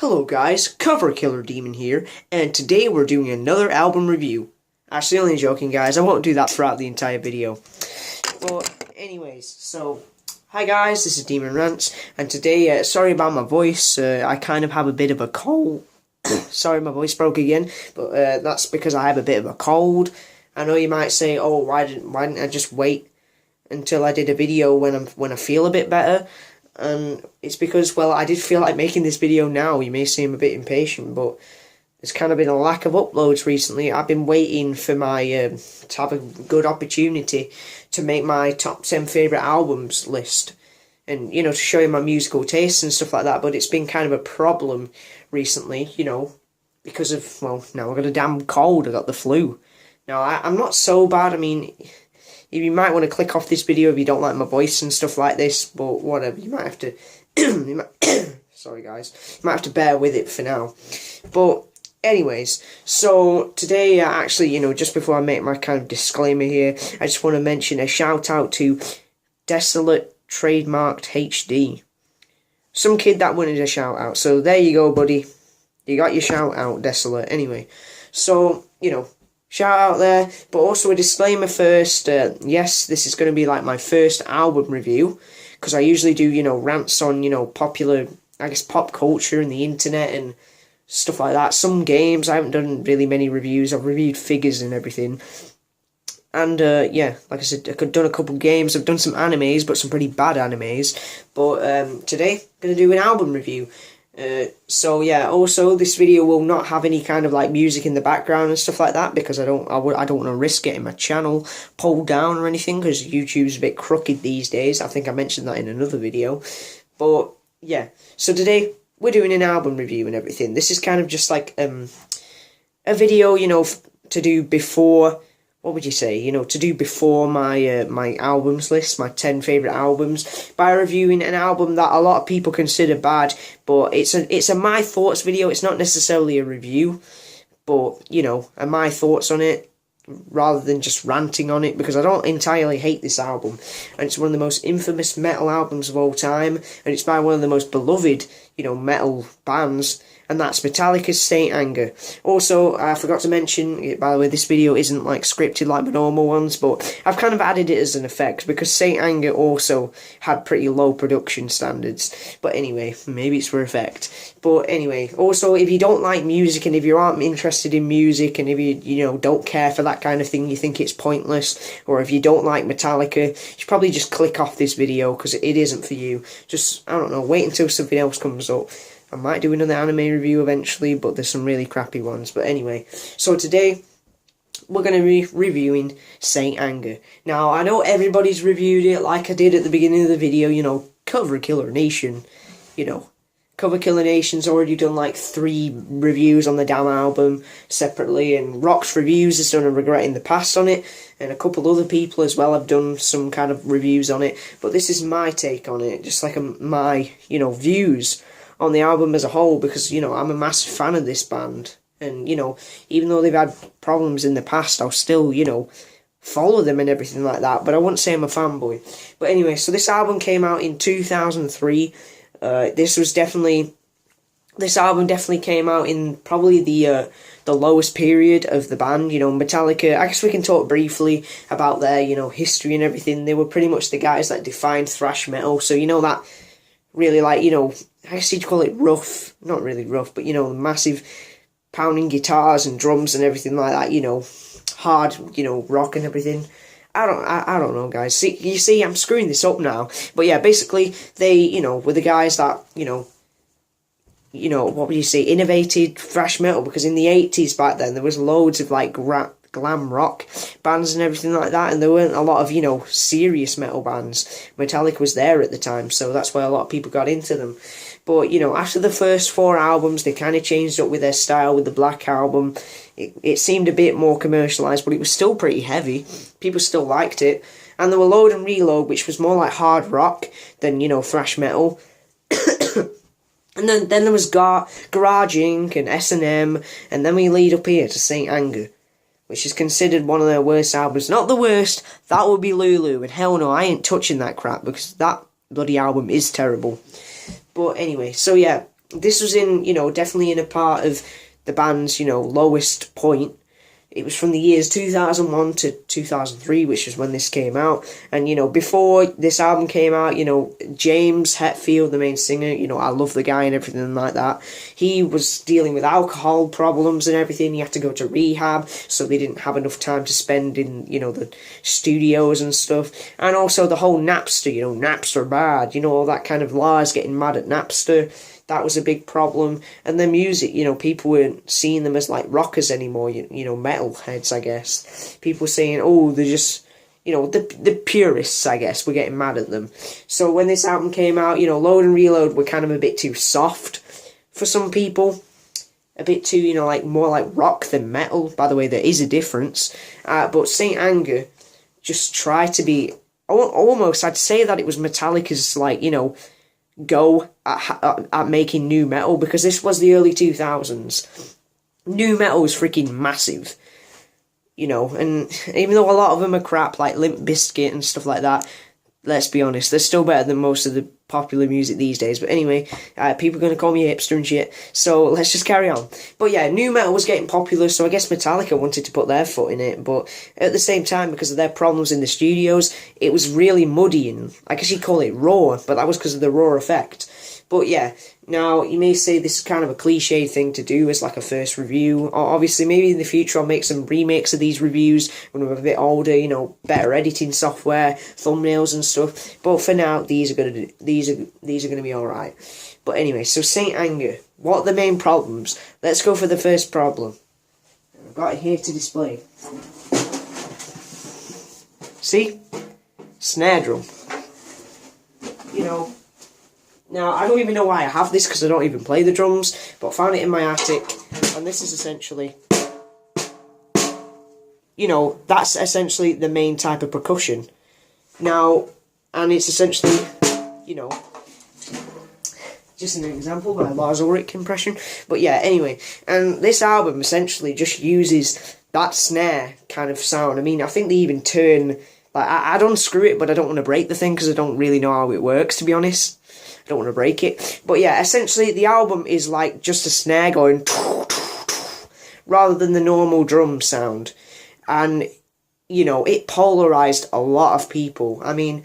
Hello guys, Cover Killer Demon here, and today we're doing another album review. Actually, only joking guys, I won't do that throughout the entire video. But anyways, so, hi guys, this is Demon Rants, and today, sorry about my voice, I kind of have a bit of a cold. Sorry, my voice broke again, but that's because I have a bit of a cold. I know you might say, oh, why didn't I just wait until I did a video when I feel a bit better? And it's because, well, I did feel like making this video now. You may seem a bit impatient, but there's kind of been a lack of uploads recently. I've been waiting for my to have a good opportunity to make my top 10 favourite albums list, and you know, to show you my musical tastes and stuff like that. But it's been kind of a problem recently, you know, because of, well, now I got a damn cold. I got the flu. Now I'm not so bad. I mean, you might want to click off this video if you don't like my voice and stuff like this, but whatever, you might have to, sorry guys, you might have to bear with it for now. But anyways, so today, actually, you know, just before I make my kind of disclaimer here, I just want to mention a shout out to Desolate Trademarked HD. Some kid that wanted a shout out, so there you go, buddy. You got your shout out, Desolate. Anyway, so, you know, shout out there, but also a disclaimer first. Yes, this is going to be like my first album review, because I usually do, you know, rants on, you know, popular, I guess, pop culture and the internet and stuff like that. Some games, I haven't done really many reviews. I've reviewed figures and everything. And, yeah, like I said, I've done a couple games. I've done some animes, but some pretty bad animes. But today, I'm going to do an album review. So yeah, also this video will not have any kind of like music in the background and stuff like that, because I don't want to risk getting my channel pulled down or anything, because YouTube's a bit crooked these days. I think I mentioned that in another video. But yeah, so today we're doing an album review and everything. This is kind of just like a video, you know, to do before, what would you say, you know, to do before my my albums list, my 10 favourite albums, by reviewing an album that a lot of people consider bad, but it's a my thoughts video. It's not necessarily a review, but, you know, my thoughts on it, rather than just ranting on it, because I don't entirely hate this album, and it's one of the most infamous metal albums of all time, and it's by one of the most beloved, you know, metal bands, and that's Metallica's Saint Anger. Also, I forgot to mention, by the way, this video isn't like scripted like my normal ones, but I've kind of added it as an effect, because Saint Anger also had pretty low production standards. But anyway, maybe it's for effect. But anyway, also, if you don't like music, and if you aren't interested in music, and if you know, don't care for that kind of thing, you think it's pointless, or if you don't like Metallica, you should probably just click off this video, because it isn't for you. Just, I don't know, wait until something else comes up. I might do another anime review eventually, but there's some really crappy ones. But anyway, so today we're going to be reviewing Saint Anger. Now, I know everybody's reviewed it like I did at the beginning of the video, you know, Cover Killer Nation, you know. Cover Killer Nation's already done like 3 reviews on the damn album separately, and Rock's Reviews has done a Regret in the Past on it, and a couple other people as well have done some kind of reviews on it. But this is my take on it, just like my, you know, views on the album as a whole, because, you know, I'm a massive fan of this band, and, you know, even though they've had problems in the past, I'll still, you know, follow them and everything like that, but I wouldn't say I'm a fanboy. But anyway, so this album came out in 2003. This album definitely came out in probably the lowest period of the band. You know, Metallica, I guess we can talk briefly about their, you know, history and everything. They were pretty much the guys that defined thrash metal, so, you know, that really, like, you know, I guess you'd call it rough, not really rough, but, you know, massive pounding guitars and drums and everything like that, you know, hard, you know, rock and everything. I don't know, guys. See, you see, I'm screwing this up now. But yeah, basically, they, you know, were the guys that, you know, what would you say, innovated thrash metal, because in the 80s back then, there was loads of, like, glam rock bands and everything like that, and there weren't a lot of, you know, serious metal bands. Metallica was there at the time, so that's why a lot of people got into them. But, you know, after the first 4 albums, they kind of changed up with their style with the Black Album. It seemed a bit more commercialised, but it was still pretty heavy. People still liked it. And there were Load and Reload, which was more like hard rock than, you know, thrash metal. And then there was Garage Inc. and S&M, and then we lead up here to Saint Anger, which is considered one of their worst albums. Not the worst, that would be Lulu, and hell no, I ain't touching that crap, because that bloody album is terrible. But anyway, so yeah, this was in, definitely in a part of the band's, lowest point. It was from the years 2001 to 2003, which is when this came out. And, before this album came out, James Hetfield, the main singer, I love the guy and everything like that. He was dealing with alcohol problems and everything. He had to go to rehab, so they didn't have enough time to spend in, the studios and stuff. And also the whole Napster, Napster bad, all that kind of lies, getting mad at Napster. That was a big problem. And the music, people weren't seeing them as like rockers anymore, metal heads, I guess. People saying, oh, they're just, the purists, I guess, were getting mad at them. So when this album came out, Load and Reload were kind of a bit too soft for some people. A bit too, like more like rock than metal. By the way, there is a difference. But Saint Anger just tried to be, almost, I'd say that it was Metallica's, like, go at making new metal, because this was the early 2000s. New metal was freaking massive, and even though a lot of them are crap, like Limp Bizkit and stuff like that, let's be honest, they're still better than most of the popular music these days. But anyway, people are going to call me a hipster and shit, so let's just carry on. But yeah, new metal was getting popular, so I guess Metallica wanted to put their foot in it, but at the same time, because of their problems in the studios, it was really muddy, and I guess you'd call it raw, but that was because of the raw effect. But yeah, now you may say this is kind of a cliche thing to do as like a first review, or obviously maybe in the future I'll make some remakes of these reviews when I'm a bit older, better editing software, thumbnails and stuff. But for now, these are gonna be all right. But anyway, so Saint Anger, what are the main problems? Let's go for the first problem. I've got it here to display. See, snare drum. Now, I don't even know why I have this, because I don't even play the drums, but I found it in my attic, and this is essentially, that's essentially the main type of percussion. Now, and it's essentially, just an example by Lars Ulrich impression, but yeah, anyway, and this album essentially just uses that snare kind of sound. I mean, I think they even turn, like, I'd unscrew it, but I don't want to break the thing, because I don't really know how it works, to be honest. I don't want to break it. But yeah, essentially the album is like just a snare going rather than the normal drum sound. And, it polarized a lot of people. I mean,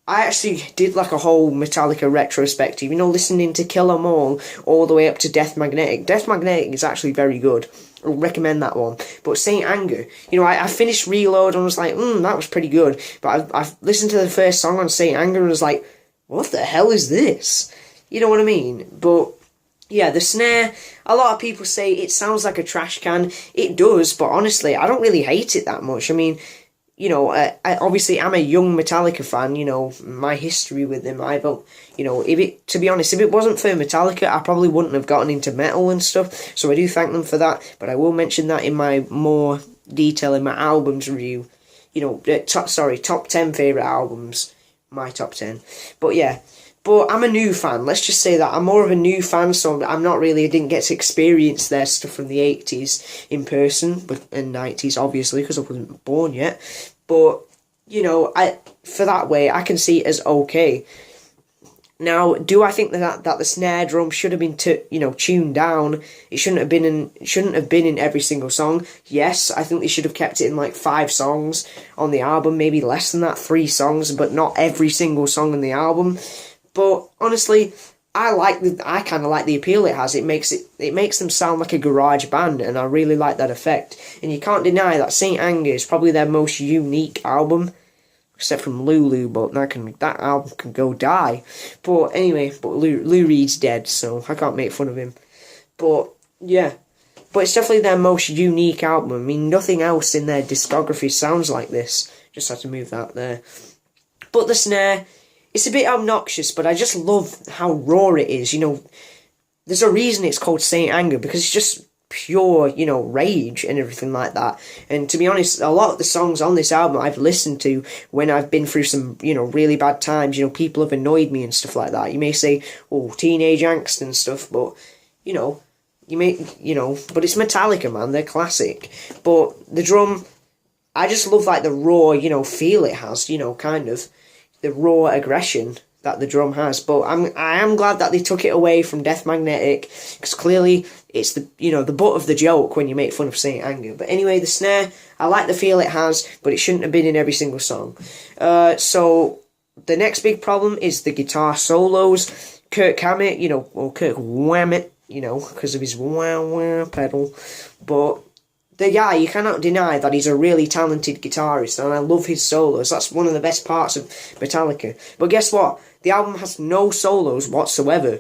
I actually did like a whole Metallica retrospective, listening to Kill 'Em all the way up to Death Magnetic. Death Magnetic is actually very good. I'll recommend that one. But Saint Anger, I finished Reload and was like, that was pretty good. But I've listened to the first song on Saint Anger and was like, what the hell is this? You know what I mean? But yeah, the snare, a lot of people say it sounds like a trash can. It does, but honestly, I don't really hate it that much. I mean, obviously I'm a young Metallica fan, my history with them, to be honest, if it wasn't for Metallica, I probably wouldn't have gotten into metal and stuff, so I do thank them for that, but I will mention that in my more detail in my albums review, top 10 favourite albums. My top 10. But yeah, but I'm a new fan. Let's just say that I'm more of a new fan, so I didn't get to experience their stuff from the 80s in person, and 90s obviously, because I wasn't born yet. But for that way, I can see it as okay. Now, do I think that the snare drum should have been tuned down? It shouldn't have been in every single song. Yes, I think they should have kept it in like 5 songs on the album, maybe less than that, 3 songs, but not every single song on the album. But honestly, I kind of like the appeal it has. It makes them sound like a garage band, and I really like that effect. And you can't deny that Saint Anger is probably their most unique album. Except from Lulu, but that album can go die. But anyway, Lou Reed's dead, so I can't make fun of him. But yeah, but it's definitely their most unique album. I mean, nothing else in their discography sounds like this. Just had to move that there. But the snare, it's a bit obnoxious, but I just love how raw it is. There's a reason it's called Saint Anger, because it's just pure, rage and everything like that. And to be honest, a lot of the songs on this album I've listened to when I've been through some, really bad times. People have annoyed me and stuff like that. You may say, oh, teenage angst and stuff, but, but it's Metallica, man. They're classic. But the drum, I just love, like, the raw, feel it has, kind of. The raw aggression that the drum has. But I am glad that they took it away from Death Magnetic, because clearly it's the the butt of the joke when you make fun of Saint Anger. But anyway, the snare, I like the feel it has, but it shouldn't have been in every single song. So the next big problem is the guitar solos. Kirk Hammett, or Kirk Whammett, because of his wah-wah pedal. But the guy, you cannot deny that he's a really talented guitarist, and I love his solos. That's one of the best parts of Metallica. But guess what? The album has no solos whatsoever.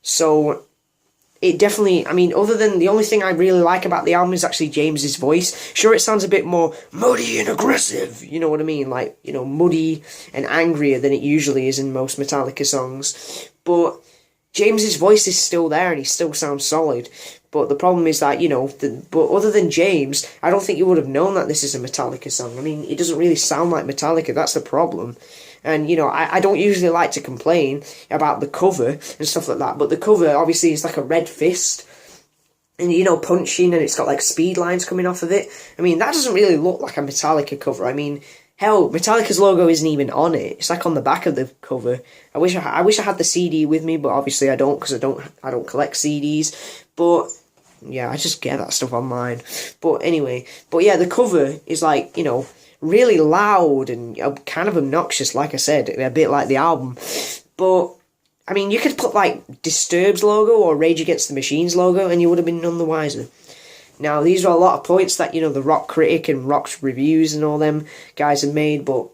So it definitely, other than the only thing I really like about the album is actually James's voice. Sure, it sounds a bit more muddy and aggressive, you know what I mean? Like, muddy and angrier than it usually is in most Metallica songs. But James's voice is still there and he still sounds solid. But the problem is that, but other than James, I don't think you would have known that this is a Metallica song. It doesn't really sound like Metallica, that's the problem. And, I don't usually like to complain about the cover and stuff like that, but the cover, obviously, is like a red fist, and, punching, and it's got, like, speed lines coming off of it. That doesn't really look like a Metallica cover. Hell, Metallica's logo isn't even on it. It's, like, on the back of the cover. I wish I had the CD with me, but obviously I don't, because I don't collect CDs, but yeah, I just get that stuff online. But anyway, yeah, the cover is, like, really loud and kind of obnoxious, like I said, a bit like the album. But, you could put, like, Disturbed's logo or Rage Against the Machine's logo, and you would have been none the wiser. Now, these are a lot of points that, the Rock Critic and Rock's Reviews and all them guys have made, but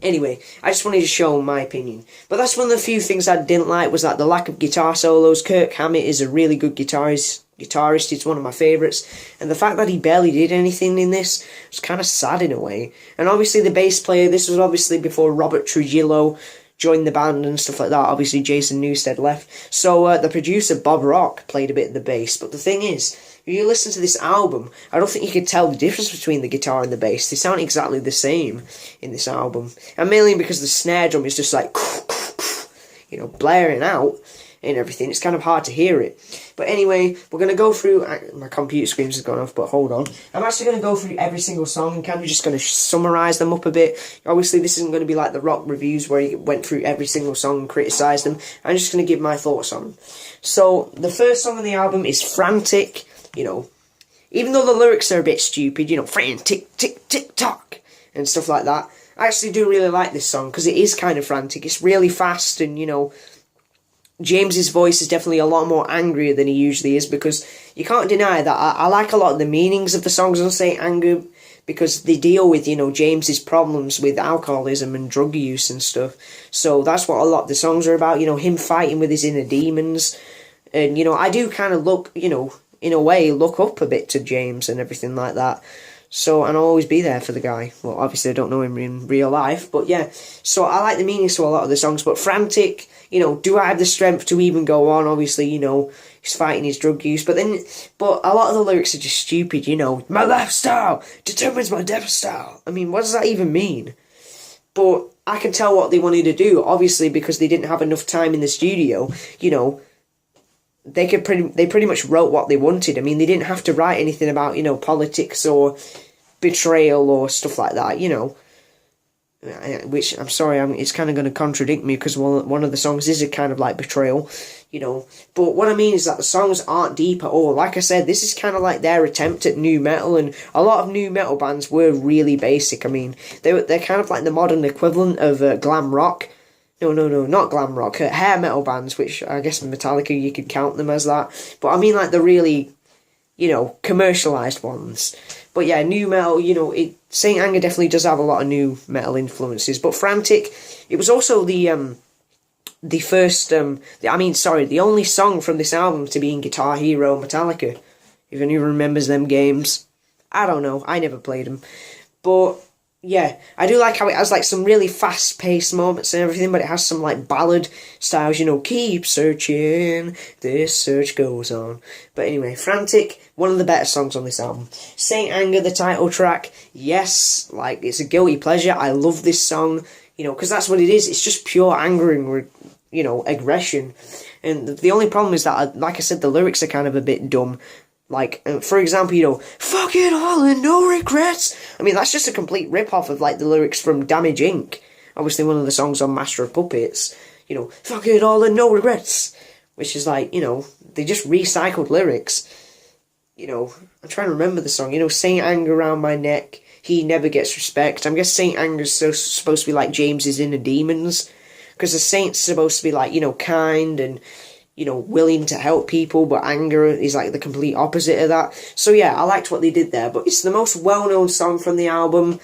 anyway, I just wanted to show my opinion. But that's one of the few things I didn't like, was that the lack of guitar solos. Kirk Hammett is a really good guitarist. He's one of my favourites, and the fact that he barely did anything in this was kind of sad in a way. And obviously the bass player, this was obviously before Robert Trujillo joined the band and stuff like that. Obviously Jason Newsted left, so the producer Bob Rock played a bit of the bass. But the thing is, if you listen to this album, I don't think you can tell the difference between the guitar and the bass. They sound exactly the same in this album, and mainly because the snare drum is just like blaring out and everything. It's kind of hard to hear it. But anyway, we're going to go through... My computer screen has gone off, but hold on. I'm actually going to go through every single song and kind of just going to summarise them up a bit. Obviously, this isn't going to be like the Rock Reviews where he went through every single song and criticised them. I'm just going to give my thoughts on them. So, the first song on the album is Frantic. Even though the lyrics are a bit stupid, frantic, tick, tick, tock, and stuff like that, I actually do really like this song because it is kind of frantic. It's really fast, and, James's voice is definitely a lot more angrier than he usually is, because you can't deny that I like a lot of the meanings of the songs on Saint Anger, because they deal with, James's problems with alcoholism and drug use and stuff. So that's what a lot of the songs are about, him fighting with his inner demons. And, I do kind of look, in a way, look up a bit to James and everything like that. So, and I'll always be there for the guy. Well, obviously I don't know him in real life, but yeah. So I like the meanings to a lot of the songs, but Frantic, do I have the strength to even go on? Obviously, he's fighting his drug use, but a lot of the lyrics are just stupid, my lifestyle determines my death style. What does that even mean? But I can tell what they wanted to do, obviously, because they didn't have enough time in the studio, They pretty much wrote what they wanted. They didn't have to write anything about, politics or betrayal or stuff like that, Which, I'm sorry, it's kind of going to contradict me, because one of the songs is a kind of like betrayal, But what I mean is that the songs aren't deep at all. Like I said, this is kind of like their attempt at new metal, and a lot of new metal bands were really basic. They're kind of like the modern equivalent of glam rock. No, not glam rock. Hair metal bands, which I guess Metallica, you could count them as that. But like the really, commercialised ones. But yeah, new metal, Saint Anger definitely does have a lot of new metal influences. But Frantic, it was also the only song from this album to be in Guitar Hero Metallica. If anyone remembers them games. I don't know, I never played them. But yeah, I do like how it has like some really fast-paced moments and everything, but it has some like ballad styles, keep searching, this search goes on. But anyway, Frantic, one of the better songs on this album. Saint Anger, the title track, yes, like it's a guilty pleasure. I love this song, because that's what it is. It's just pure anger and, aggression. And the only problem is that, like I said, the lyrics are kind of a bit dumb. Like, for example, fuck it all and no regrets. That's just a complete rip-off of, like, the lyrics from Damage Inc. Obviously one of the songs on Master of Puppets. fuck it all and no regrets. Which is like, they just recycled lyrics. I'm trying to remember the song. Saint Anger around my neck, he never gets respect. I'm guessing Saint Anger's supposed to be like James's inner demons. Because the saint's supposed to be like, kind and, willing to help people, but anger is like the complete opposite of that. So yeah, I liked what they did there, but it's the most well-known song from the album.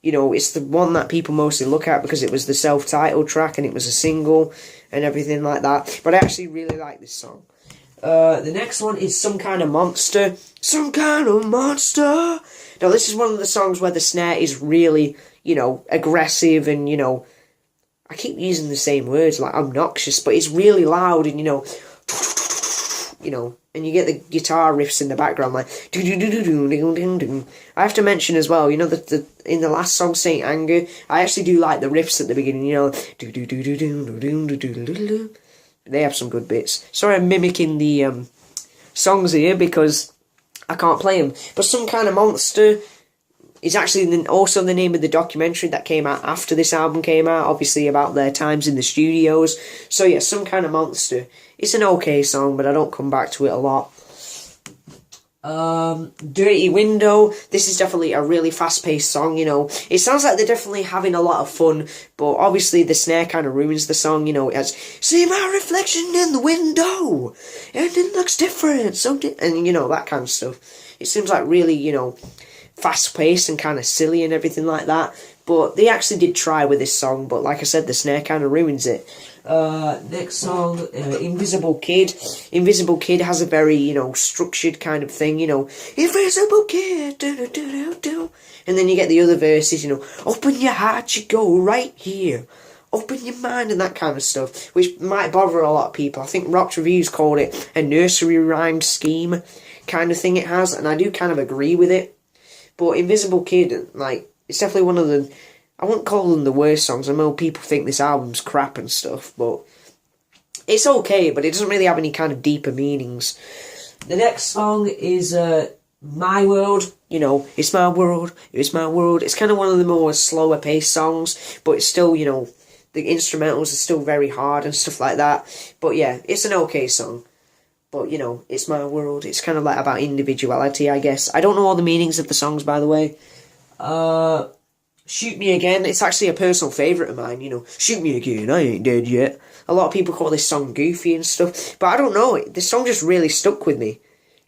It's the one that people mostly look at because it was the self-titled track and it was a single and everything like that. But I actually really like this song. The next one is Some Kind of Monster. Some Kind of Monster. Now, this is one of the songs where the snare is really, aggressive and, I keep using the same words, like obnoxious, but it's really loud and, and you get the guitar riffs in the background, like, I have to mention as well, that in the last song, Saint Anger, I actually do like the riffs at the beginning, They have some good bits. Sorry I'm mimicking the songs here because I can't play them. But Some Kind of Monster is actually also the name of the documentary that came out after this album came out, obviously about their times in the studios. So yeah, Some Kind of Monster. It's an okay song, but I don't come back to it a lot. Dirty Window. This is definitely a really fast-paced song, It sounds like they're definitely having a lot of fun, but obviously the snare kind of ruins the song, It has, see my reflection in the window, and it looks different, and, that kind of stuff. It seems like really, fast-paced and kind of silly and everything like that. But they actually did try with this song, but like I said, the snare kind of ruins it. Next song, Invisible Kid. Invisible Kid has a very, structured kind of thing, Invisible Kid, do-do-do-do-do. And then you get the other verses, open your heart, you go right here. Open your mind and that kind of stuff, which might bother a lot of people. I think Rock's Reviews called it a nursery rhyme scheme kind of thing it has, and I do kind of agree with it. But Invisible Kid, it's definitely one of the, I wouldn't call them the worst songs. I know people think this album's crap and stuff, but it's okay, but it doesn't really have any kind of deeper meanings. The next song is My World. It's my world, it's my world. It's kind of one of the more slower paced songs, but it's still, the instrumentals are still very hard and stuff like that. But yeah, it's an okay song. But, it's my world. It's kind of like about individuality, I guess. I don't know all the meanings of the songs, by the way. Shoot Me Again. It's actually a personal favourite of mine, Shoot Me Again, I ain't dead yet. A lot of people call this song goofy and stuff. But I don't know. This song just really stuck with me.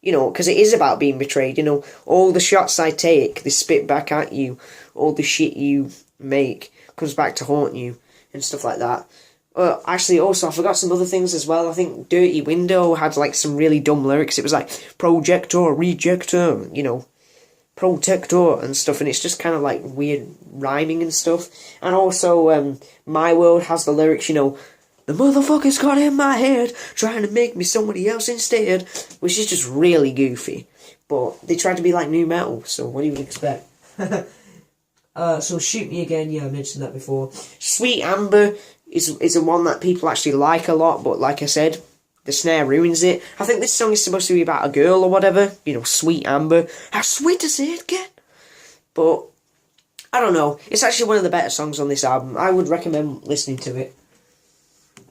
Because it is about being betrayed, All the shots I take, they spit back at you. All the shit you make comes back to haunt you. And stuff like that. Actually, also, I forgot some other things as well. I think Dirty Window had, some really dumb lyrics. It was like, projector, rejector, protector and stuff. And it's just kind of, weird rhyming and stuff. And also, My World has the lyrics, the motherfucker's got in my head, trying to make me somebody else instead. Which is just really goofy. But they tried to be like new metal, so what do you expect? So Shoot Me Again, yeah, I mentioned that before. Sweet Amber is a one that people actually like a lot, but like I said, the snare ruins it. I think this song is supposed to be about a girl or whatever, Sweet Amber. How sweet does it get? But, I don't know, it's actually one of the better songs on this album. I would recommend listening to it.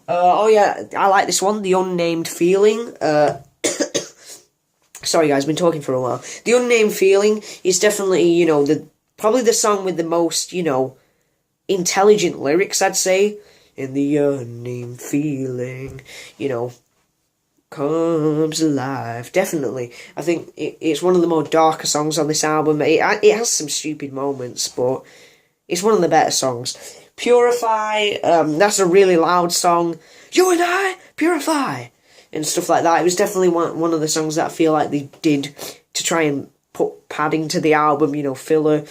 Oh yeah, I like this one, The Unnamed Feeling. Sorry guys, been talking for a while. The Unnamed Feeling is definitely, probably the song with the most, intelligent lyrics, I'd say. In the unnamed feeling, comes alive. Definitely. I think it's one of the more darker songs on this album. It has some stupid moments, but it's one of the better songs. Purify, that's a really loud song. You and I, Purify! And stuff like that. It was definitely one of the songs that I feel like they did to try and put padding to the album, filler.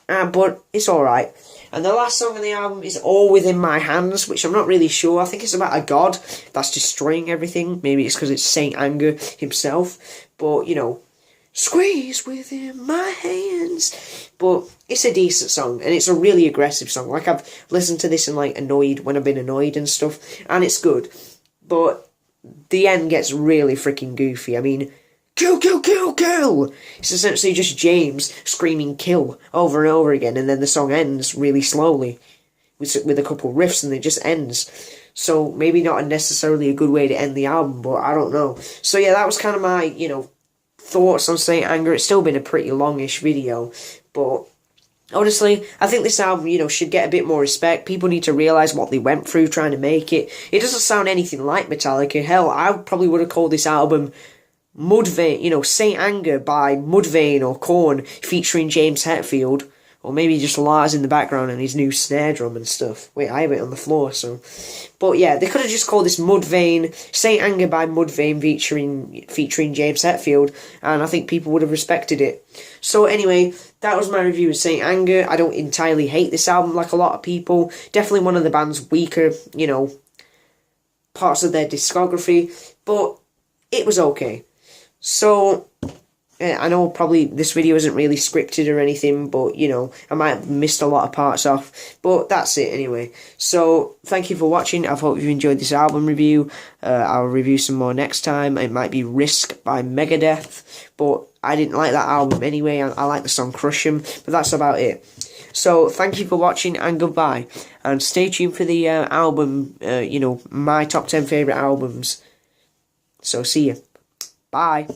But it's alright. And the last song on the album is All Within My Hands, which I'm not really sure. I think it's about a god that's destroying everything. Maybe it's because it's Saint Anger himself. But, squeeze within my hands. But it's a decent song, and it's a really aggressive song. I've listened to this and, annoyed when I've been annoyed and stuff, and it's good. But the end gets really freaking goofy. I mean, kill, kill, kill, kill! It's essentially just James screaming kill over and over again, and then the song ends really slowly with a couple riffs, and it just ends. So maybe not necessarily a good way to end the album, but I don't know. So yeah, that was kind of my, thoughts on Saint Anger. It's still been a pretty longish video, but honestly, I think this album, should get a bit more respect. People need to realise what they went through trying to make it. It doesn't sound anything like Metallica. Hell, I probably would have called this album Mudvayne, Saint Anger by Mudvayne or Korn featuring James Hetfield. Or maybe just Lars in the background and his new snare drum and stuff. Wait, I have it on the floor, so... But yeah, they could have just called this Mudvayne, Saint Anger by Mudvayne featuring James Hetfield, and I think people would have respected it. So anyway, that was my review of Saint Anger. I don't entirely hate this album like a lot of people. Definitely one of the band's weaker, parts of their discography, but it was okay. So... I know probably this video isn't really scripted or anything, but, I might have missed a lot of parts off, but that's it anyway. So, thank you for watching. I hope you enjoyed this album review. I'll review some more next time. It might be Risk by Megadeth, but I didn't like that album anyway. I like the song Crush 'Em, but that's about it. So, thank you for watching, and goodbye. And stay tuned for the album, my top 10 favourite albums. So, see you. Bye.